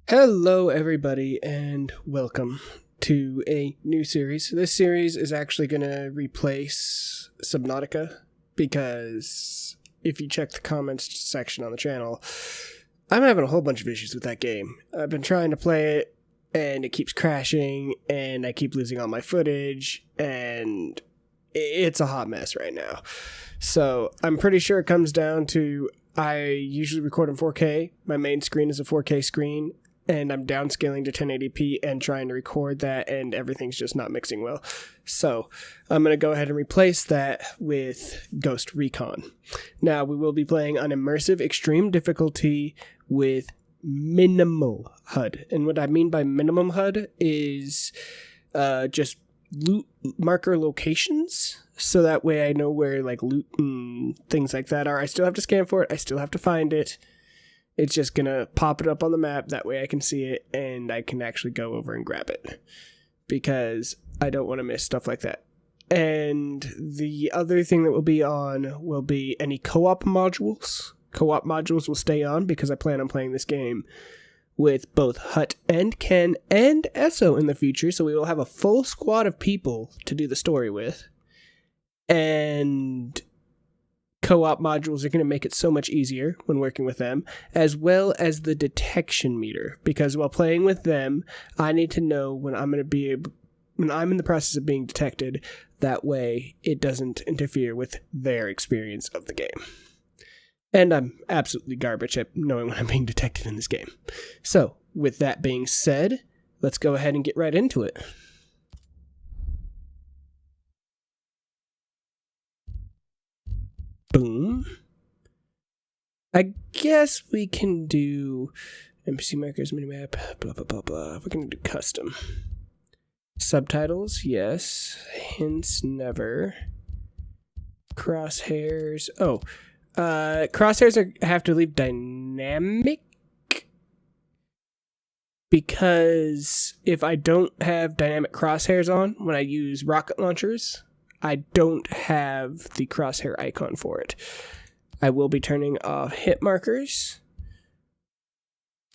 Hello everybody and welcome to a new series. This series is actually going to replace Subnautica because if you check the comments section on the channel, I'm having a whole bunch of issues with that game. I've been trying to play it and it keeps crashing and I keep losing all my footage and it's a hot mess right now. So I'm pretty sure it comes down to I usually record in 4K. My main screen is a 4K screen. And I'm downscaling to 1080p and trying to record that, and everything's just not mixing well. So I'm going to go ahead and replace that with Ghost Recon. Now, we will be playing on immersive extreme difficulty with minimal HUD. And what I mean by minimum HUD is just loot marker locations. So that way I know where like loot and things like that are. I still have to scan for it. I still have to find it. It's just going to pop it up on the map. That way I can see it and I can actually go over and grab it because I don't want to miss stuff like that. And the other thing that will be on will be any co-op modules. Co-op modules will stay on because I plan on playing this game with both Hut and Ken and Esso in the future. So we will have a full squad of people to do the story with. And co-op modules are going to make it so much easier when working with them, as well as the detection meter, because while playing with them, I need to know when I'm in the process of being detected. That way, it doesn't interfere with their experience of the game. And I'm absolutely garbage at knowing when I'm being detected in this game. So, with that being said, let's go ahead and get right into it. Boom. I guess we can do NPC markers, minimap, blah, blah, blah, blah. We're going to do custom. Subtitles, yes. Hints, never. Crosshairs. Oh, crosshairs have to leave dynamic because if I don't have dynamic crosshairs on when I use rocket launchers, I don't have the crosshair icon for it. I will be turning off hit markers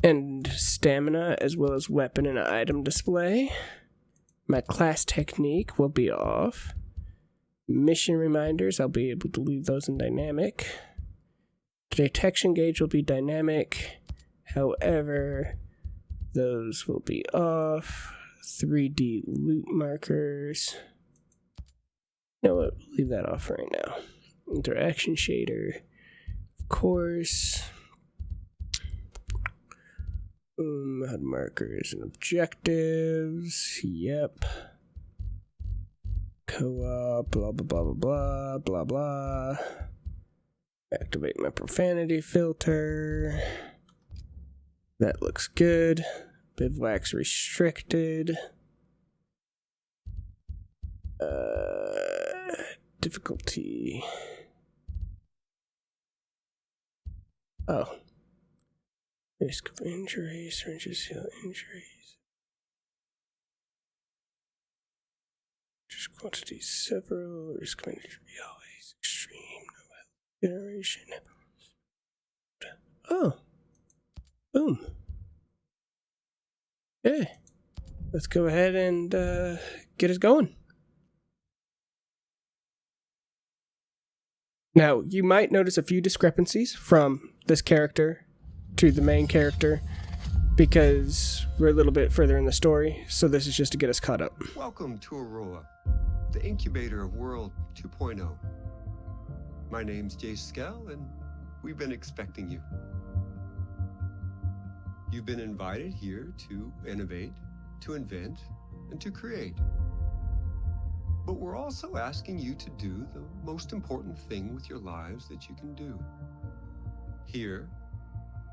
and stamina as well as weapon and item display. My class technique will be off. Mission reminders, I'll be able to leave those in dynamic. Detection gauge will be dynamic. However, those will be off. 3D loot markers. You know what? We'll leave that off right now. Interaction shader, of course. HUD markers and objectives. Yep. Co-op. Blah blah blah blah blah blah blah. Activate my profanity filter. That looks good. Bivouacs restricted. Difficulty. Oh. Risk of injuries, syringes heal injuries. Just quantity several. Risk of injury always extreme. No health generation. Oh. Boom. Okay. Let's go ahead and get us going. Now, you might notice a few discrepancies from this character to the main character because we're a little bit further in the story, so this is just to get us caught up. Welcome to Aurora, the incubator of World 2.0. My name's Jay Skell, and we've been expecting you. You've been invited here to innovate, to invent, and to create. But we're also asking you to do the most important thing with your lives that you can do. Here,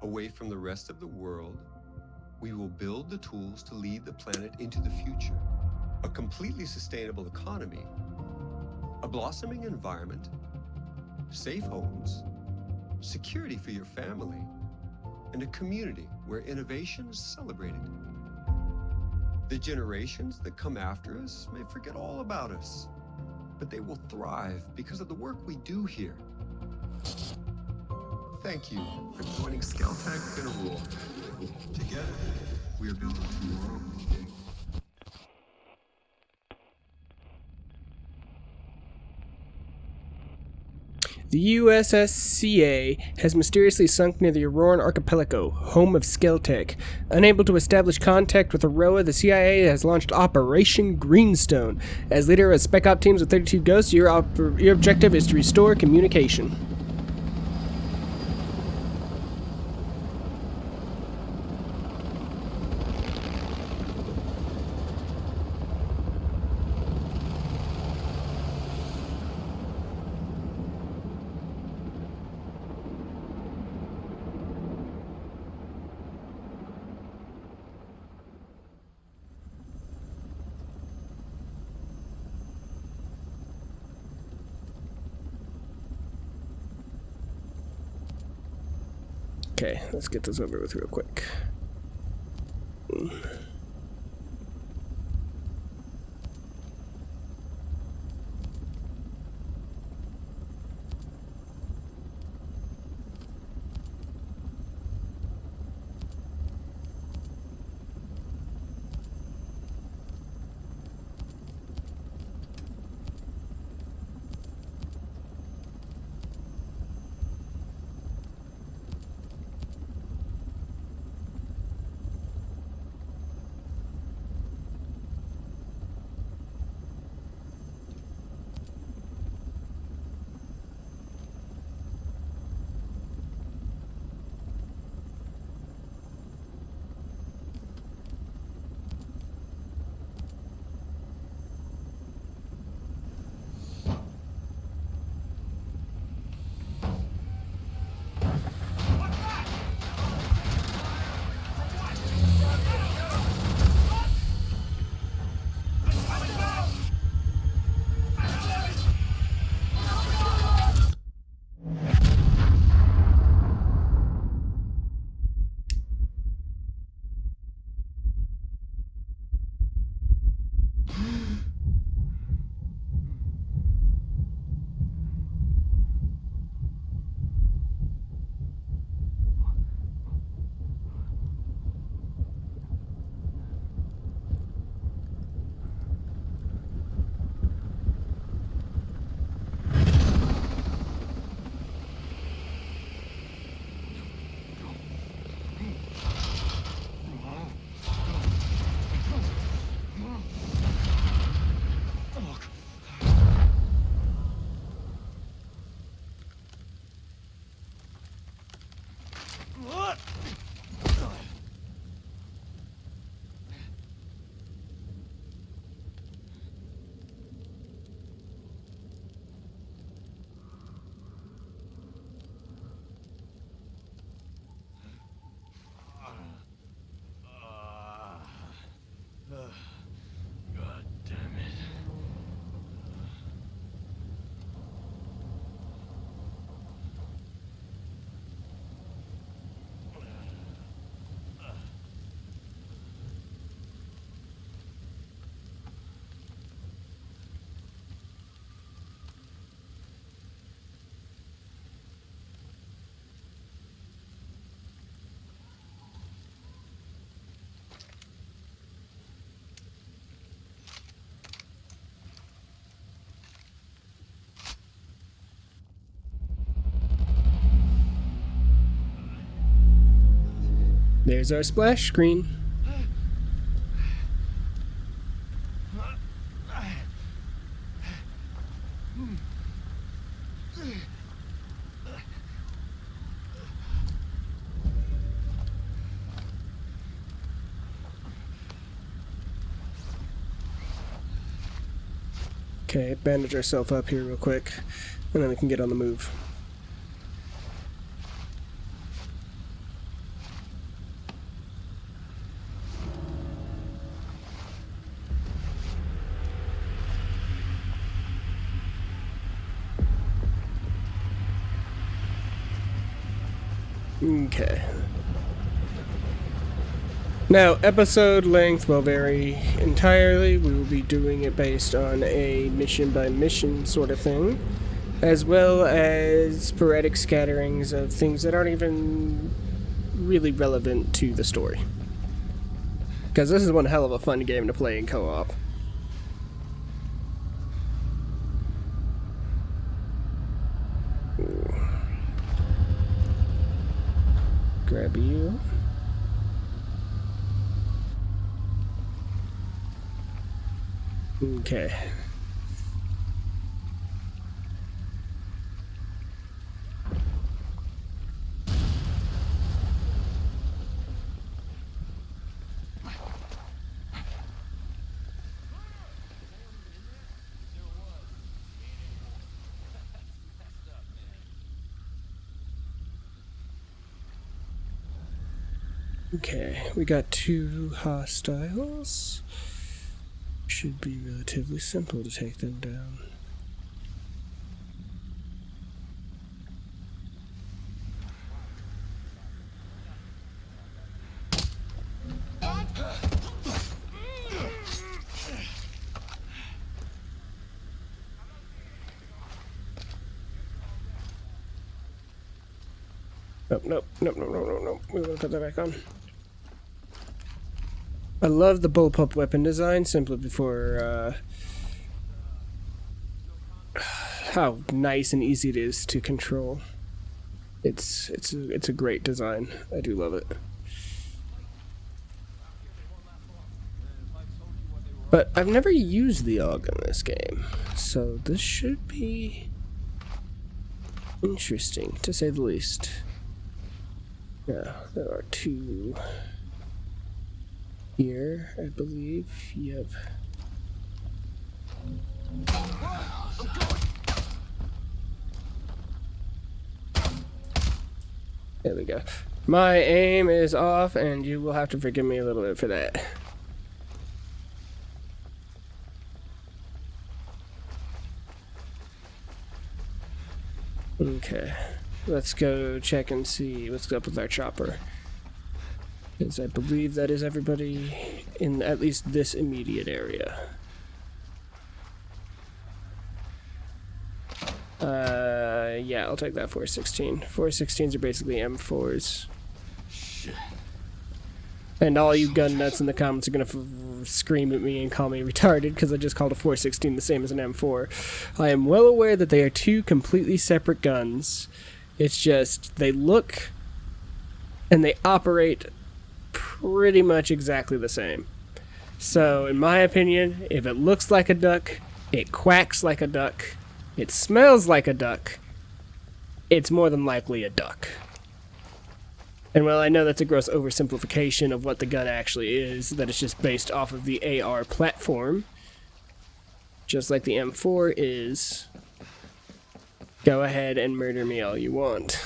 away from the rest of the world, we will build the tools to lead the planet into the future. A completely sustainable economy, a blossoming environment, safe homes, security for your family, and a community where innovation is celebrated. The generations that come after us may forget all about us, but they will thrive because of the work we do here. Thank you for joining Skeltag in Aurora. Together, We are building tomorrow. The USSCA has mysteriously sunk near the Auroran Archipelago, home of Skeltec. Unable to establish contact with Aroa, the CIA has launched Operation Greenstone. As leader of Spec Op teams of 32 Ghosts, your objective is to restore communication. Okay, let's get this over with real quick. God damn it. There's our splash screen. Okay, bandage ourselves up here real quick, and then we can get on the move. Okay. Now, episode length will vary entirely. We will be doing it based on a mission-by-mission sort of thing, as well as sporadic scatterings of things that aren't even really relevant to the story. Because this is one hell of a fun game to play in co-op. Grab you. Okay. Okay, we got 2 hostiles. Should be relatively simple to take them down. Nope. We want to put that back on. I love the bullpup weapon design simply before how nice and easy it is to control. It's a great design. I do love it. But I've never used the AUG in this game, so this should be interesting to say the least. Yeah, there are 2 here, I believe. Yep. There we go. My aim is off, and you will have to forgive me a little bit for that. Okay. Let's go check and see what's up with our chopper. Because I believe that is everybody in at least this immediate area. Yeah, I'll take that 416. 416s are basically M4s. Shit. And all you gun nuts in the comments are gonna scream at me and call me retarded because I just called a 416 the same as an M4. I am well aware that they are 2 completely separate guns. It's just they look and they operate pretty much exactly the same. So, in my opinion, if it looks like a duck, it quacks like a duck, it smells like a duck, it's more than likely a duck. And while I know that's a gross oversimplification of what the gun actually is, that it's just based off of the AR platform, just like the M4 is, go ahead and murder me all you want.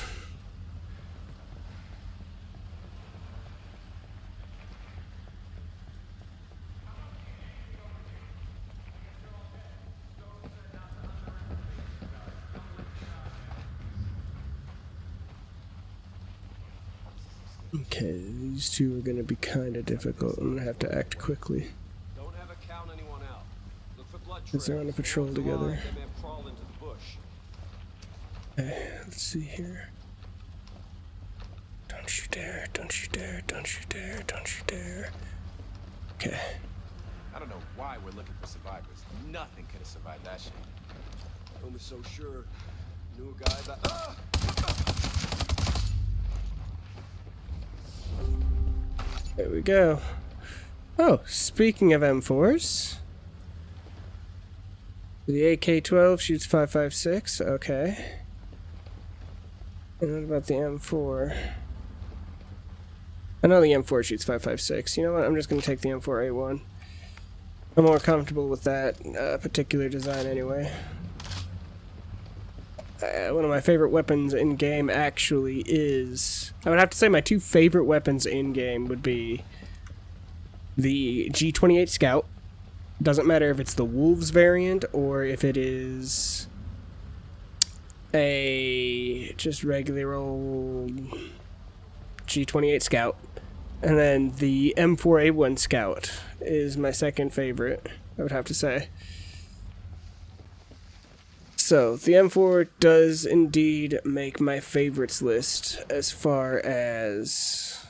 Okay, these 2 are going to be kind of difficult. I'm going to have to act quickly. Don't ever count anyone out. Look for blood Because they're on a patrol together. They may have crawled into the bush. Okay, let's see here. Don't you dare, don't you dare, don't you dare, don't you dare. Okay. I don't know why we're looking for survivors. Nothing could have survived that shit. Only so sure. Knew a guy that. There we go. Oh, speaking of M4s, the AK-12 shoots 5.56. Okay. And what about the M4? I know the M4 shoots 5.56. You know what? I'm just going to take the M4A1. I'm more comfortable with that particular design anyway. One of my favorite weapons in game actually is... I would have to say my 2 favorite weapons in game would be the G28 Scout. Doesn't matter if it's the Wolves variant or if it is a just regular old G28 Scout. And then the M4A1 Scout is my second favorite, I would have to say. So, the M4 does indeed make my favorites list as far as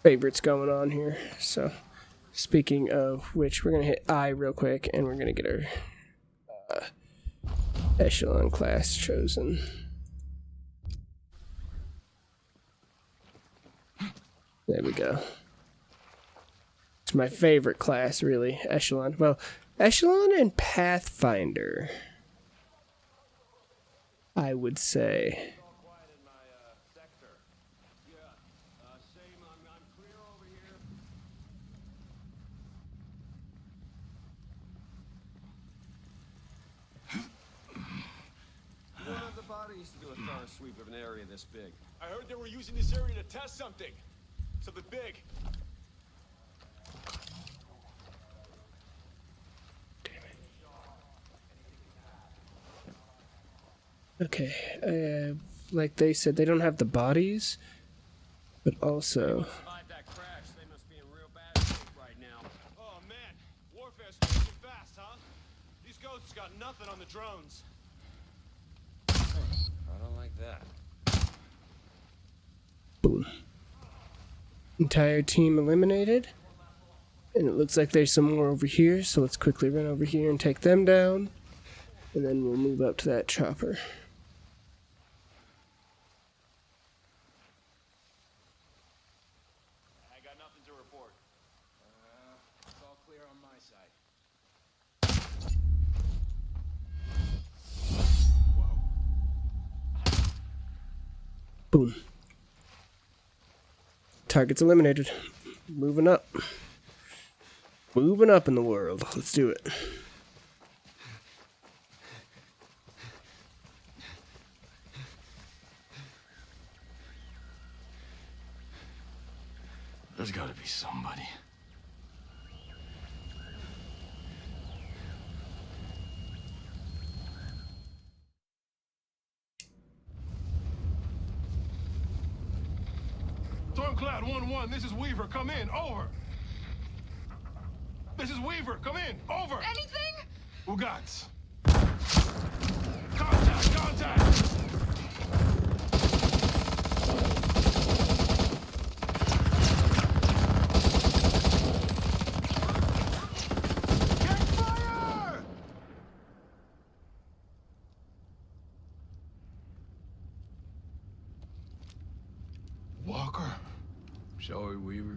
favorites going on here. So, speaking of which, we're gonna hit I real quick, and we're gonna get our echelon class chosen. There we go. It's my favorite class, really, echelon. Well, echelon and pathfinder, I would say. You don't have the bodies to do a thorough sweep of an area this big. I heard they were using this area to test something. Something big. Okay, like they said, they don't have the bodies, but also... Survived that crash. They must be in real bad shape right now. Oh man, warfare's changing fast, huh? These ghosts got nothing on the drones. I don't like that. Boom. Entire team eliminated. And it looks like there's some more over here, so let's quickly run over here and take them down. And then we'll move up to that chopper. I got nothing to report. It's all clear on my side. Boom. Targets eliminated. Moving up. Moving up in the world. Let's do it. There's gotta be somebody. Stormcloud 1-1, this is Weaver. Come in. Over. This is Weaver. Come in. Over. Anything? Ugats. Contact. Contact. Get fire! Walker. Sorry, Weaver.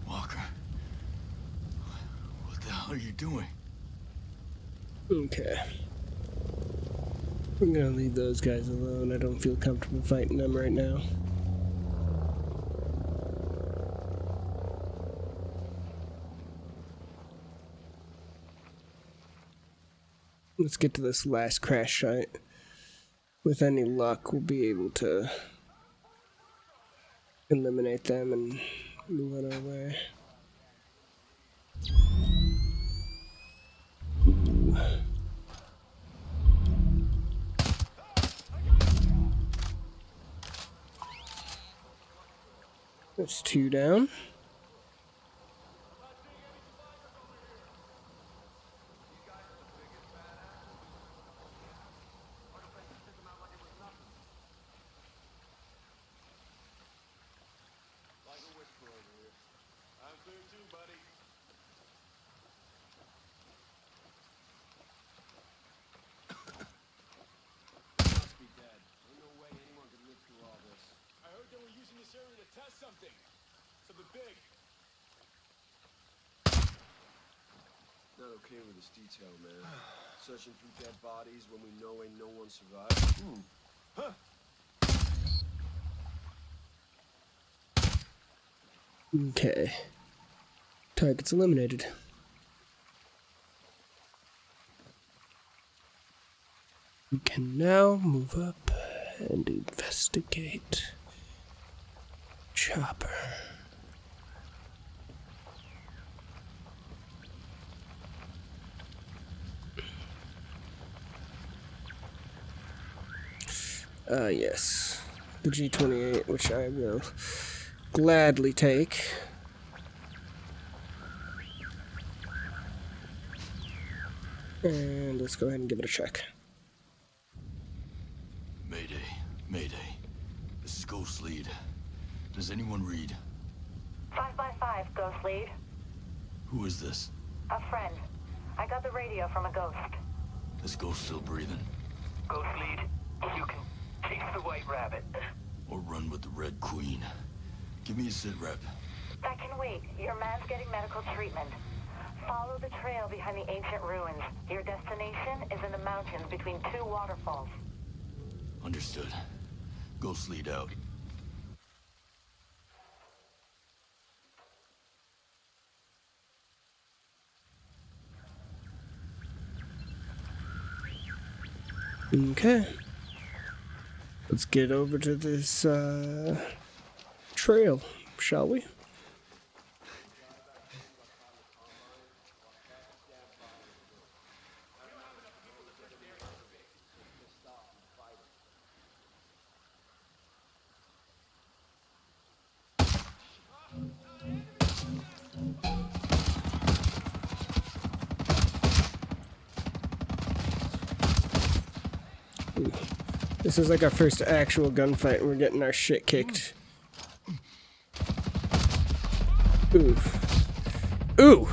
Walker. What the hell are you doing? Okay. I'm gonna leave those guys alone. I don't feel comfortable fighting them right now. Let's get to this last crash site. With any luck, we'll be able to eliminate them and move on our way. Ooh. That's 2 down. I'm clear too, buddy. Must be dead. Ain't no way anyone could live through all this. I heard they were using this area to test something. Something big. Not okay with this detail, man. Searching through dead bodies when we know ain't no one survived. Huh. Okay. Targets eliminated. We can now move up and investigate. Chopper. Yes. The G28, which I will gladly take. And let's go ahead and give it a check. Mayday. Mayday. This is Ghost Lead. Does anyone read? 5x5, Ghost Lead. Who is this? A friend. I got the radio from a ghost. This ghost still breathing? Ghost Lead, you can chase the White Rabbit. Or run with the Red Queen? Give me a sit rep. That can wait. Your man's getting medical treatment. Follow the trail behind the ancient ruins. Your destination is in the mountains between two waterfalls. Understood. Ghost Lead out. Okay. Let's get over to this trail, shall we? This is like our first actual gunfight and we're getting our shit kicked. Ooh. Ooh!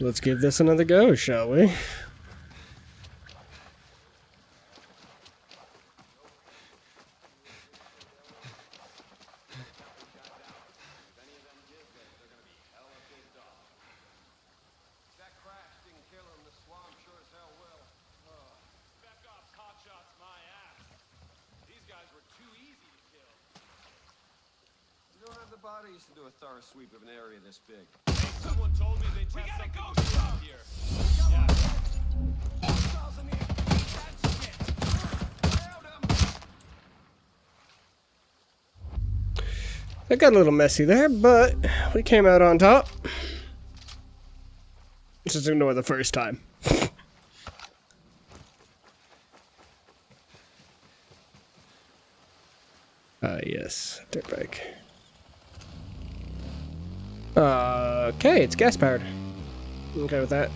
Let's give this another go, shall we? Bodies to do a thorough sweep of an area this big. Someone told me they test something around here. Yeah. That got a little messy there, but we came out on top. Just ignore the first time. Yes, dirt bike. Okay, it's gas powered. I'm okay with that.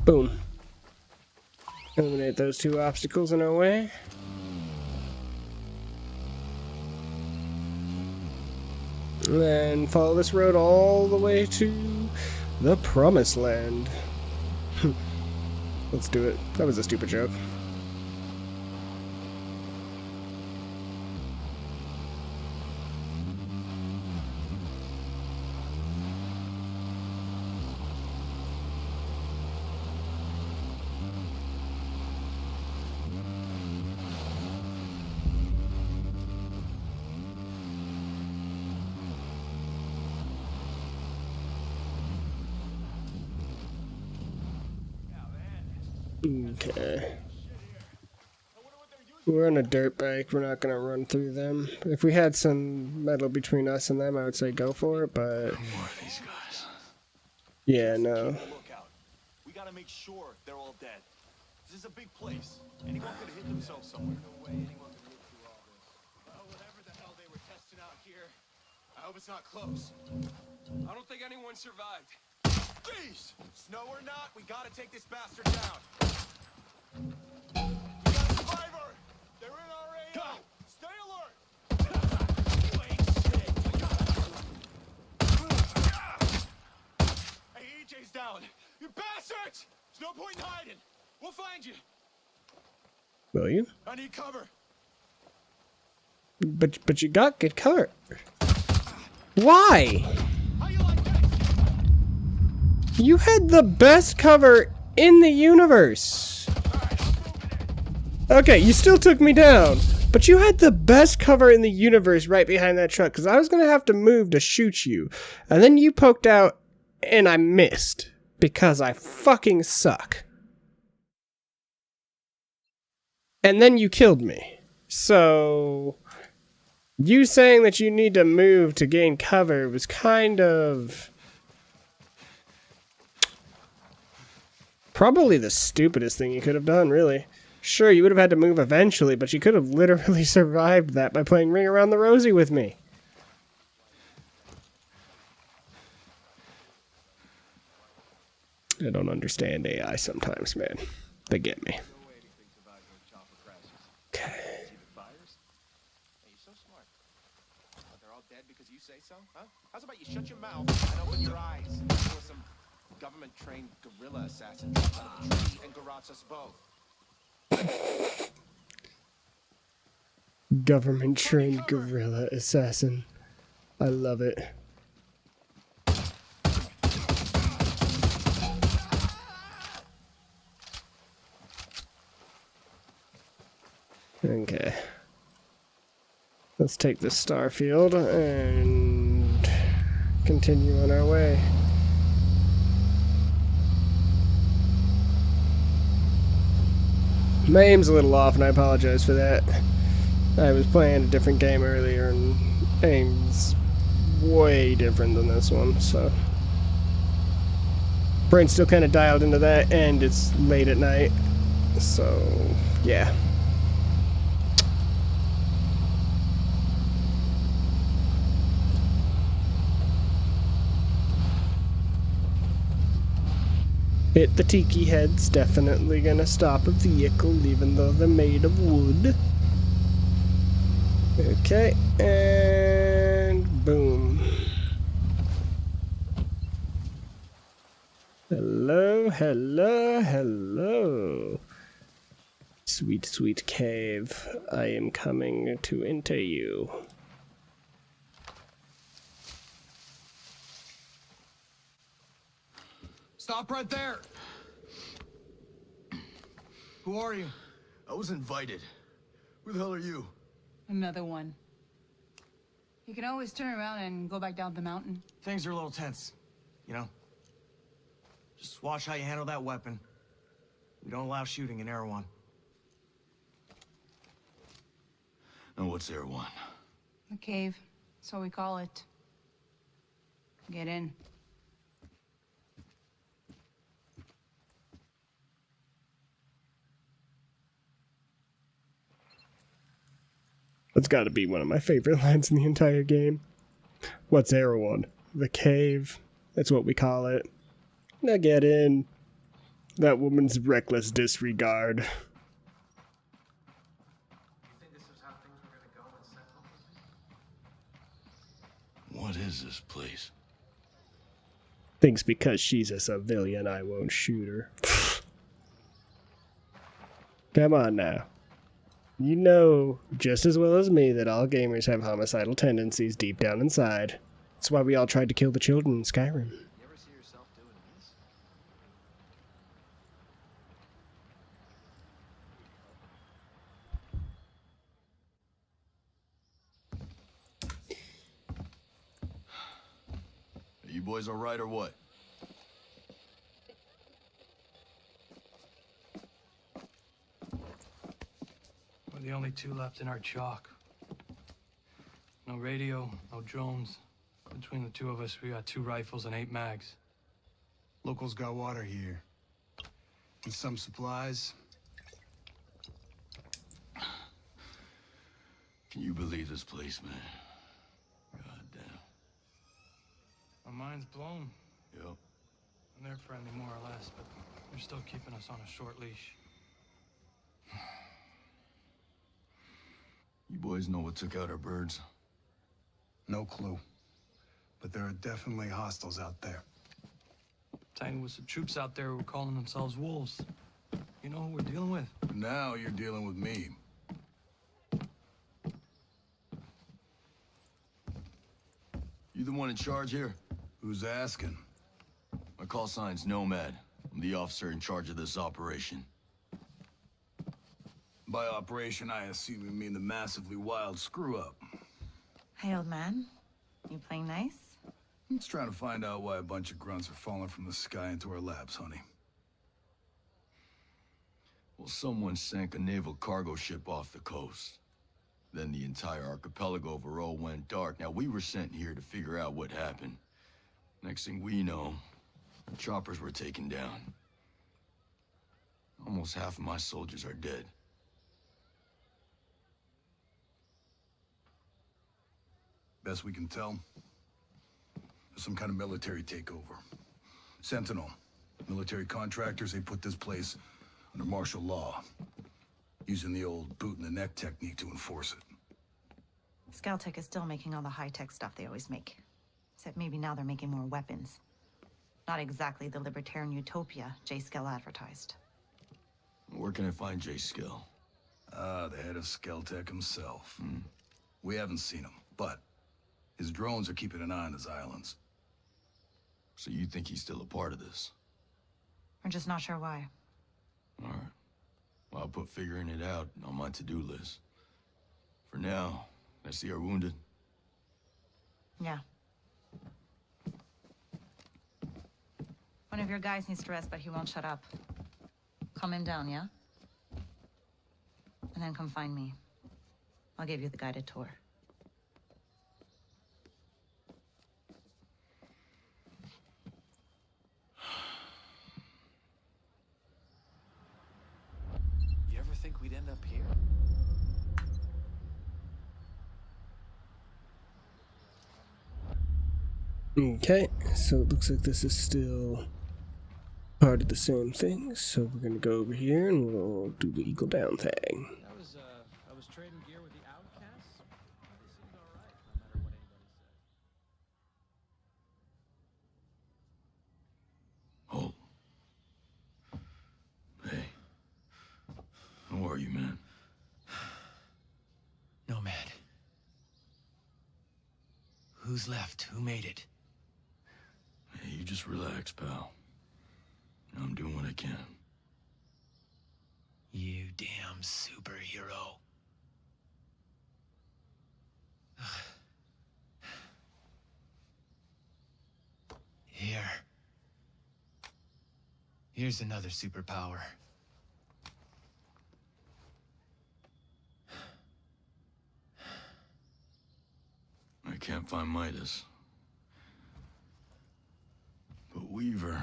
Boom. Eliminate those two obstacles in our way. And then follow this road all the way to the Promised Land. Let's do it. That was a stupid joke. Okay. We're on a dirt bike. We're not gonna run through them. If we had some metal between us and them, I would say go for it, but... More of these guys. Yeah, no. Look out. We gotta make sure they're all dead. This is a big place. Anyone could have hit themselves somewhere. No way anyone could live through all this. Well, whatever the hell they were testing out here, I hope it's not close. I don't think anyone survived. Jeez! Snow or not, we gotta take this bastard down. We got a survivor! They're in our area! Go! Stay alert! You ain't shit! Hey, EJ's down! You bastards! There's no point in hiding! We'll find you! Will you? I need cover! But you got good cover. Why? How you like that? You had the best cover in the universe. Okay, you still took me down, but you had the best cover in the universe right behind that truck, because I was going to have to move to shoot you. And then you poked out, and I missed, because I fucking suck. And then you killed me. So, you saying that you need to move to gain cover was kind of... probably the stupidest thing you could have done, really. Sure, you would have had to move eventually, but you could have literally survived that by playing Ring Around the Rosie with me. I don't understand AI sometimes, man. They get me. Okay. Hey, you're so smart. But they're all dead because you say so, huh? How's about you shut your mouth and open your eyes? There was some government-trained guerrilla assassin dropped out of a tree and garrots us both. Government-trained guerrilla assassin. I love it. Okay. Let's take this starfield and continue on our way. My aim's a little off and I apologize for that. I was playing a different game earlier and aim's way different than this one, so. Brain's still kind of dialed into that and it's late at night, so yeah. Hit the tiki heads, definitely gonna stop a vehicle even though they're made of wood. Okay, and boom. Hello, hello, hello. Sweet, sweet cave. I am coming to enter you. Stop right there! Who are you? I was invited. Who the hell are you? Another one. You can always turn around and go back down the mountain. Things are a little tense, you know? Just watch how you handle that weapon. We don't allow shooting in Erewhon. And what's Erewhon? The cave. That's what we call it. Get in. That's gotta be one of my favorite lines in the entire game. What's Erewhon? The cave. That's what we call it. Now get in. That woman's reckless disregard. You think this is how things were gonna go in Central? What is this place? Thinks because she's a civilian I won't shoot her. Come on now. You know just as well as me that all gamers have homicidal tendencies deep down inside. That's why we all tried to kill the children in Skyrim. You ever see yourself doing this? Are you boys all right or what? We're the only two left in our chalk. No radio, no drones. Between the two of us, we got 2 rifles and 8 mags. Locals got water here. And some supplies. Can you believe this place, man? God damn. My mind's blown. Yep. And they're friendly, more or less, but they're still keeping us on a short leash. You boys know what took out our birds? No clue. But there are definitely hostiles out there. Tiny with some troops out there who were calling themselves wolves. You know who we're dealing with? Now you're dealing with me. You the one in charge here? Who's asking? My call sign's Nomad. I'm the officer in charge of this operation. By operation, I assume you mean the massively wild screw-up. Hey, old man. You playing nice? I'm just trying to find out why a bunch of grunts are falling from the sky into our laps, honey. Well, someone sank a naval cargo ship off the coast. Then the entire archipelago of Aro went dark. Now, we were sent here to figure out what happened. Next thing we know, choppers were taken down. Almost half of my soldiers are dead. Best we can tell, there's some kind of military takeover. Sentinel, military contractors, they put this place under martial law, using the old boot-in-the-neck technique to enforce it. Scaltech is still making all the high-tech stuff they always make. Except maybe now they're making more weapons. Not exactly the libertarian utopia J. Skell advertised. Where can I find J. Skell? The head of Scaltech himself. We haven't seen him, but his drones are keeping an eye on his islands. So you think he's still a part of this? We're just not sure why. All right. Well, I'll put figuring it out on my to-do list. For now, I see our wounded. Yeah. One of your guys needs to rest, but he won't shut up. Calm him down, yeah? And then come find me. I'll give you the guided tour. You ever think we'd end up here? Okay, so it looks like this is still part of the same thing. So we're gonna go over here and we'll do the eagle down thing. I was trading gear with the outcasts. They seemed alright, no matter what anybody said. Oh. Hey. How are you, man? Nomad. Who's left? Who made it? Hey, you just relax, pal. I'm doing what I can. You damn superhero. Here's another superpower. I can't find Midas. But Weaver...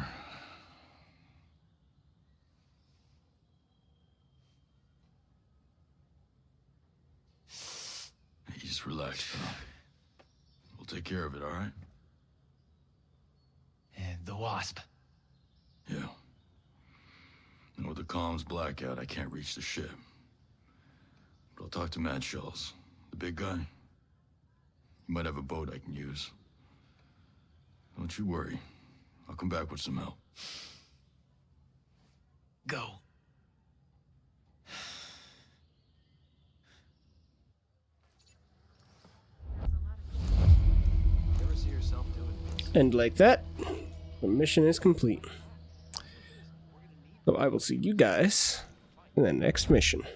Hey, just relax, pal. We'll take care of it, all right? And the Wasp. Yeah. And with the comms blackout, I can't reach the ship. But I'll talk to Mad Shells, the big guy. He might have a boat I can use. Don't you worry. I'll come back with some help. Go. Ever see yourself doing this? And like that, the mission is complete. So I will see you guys in the next mission.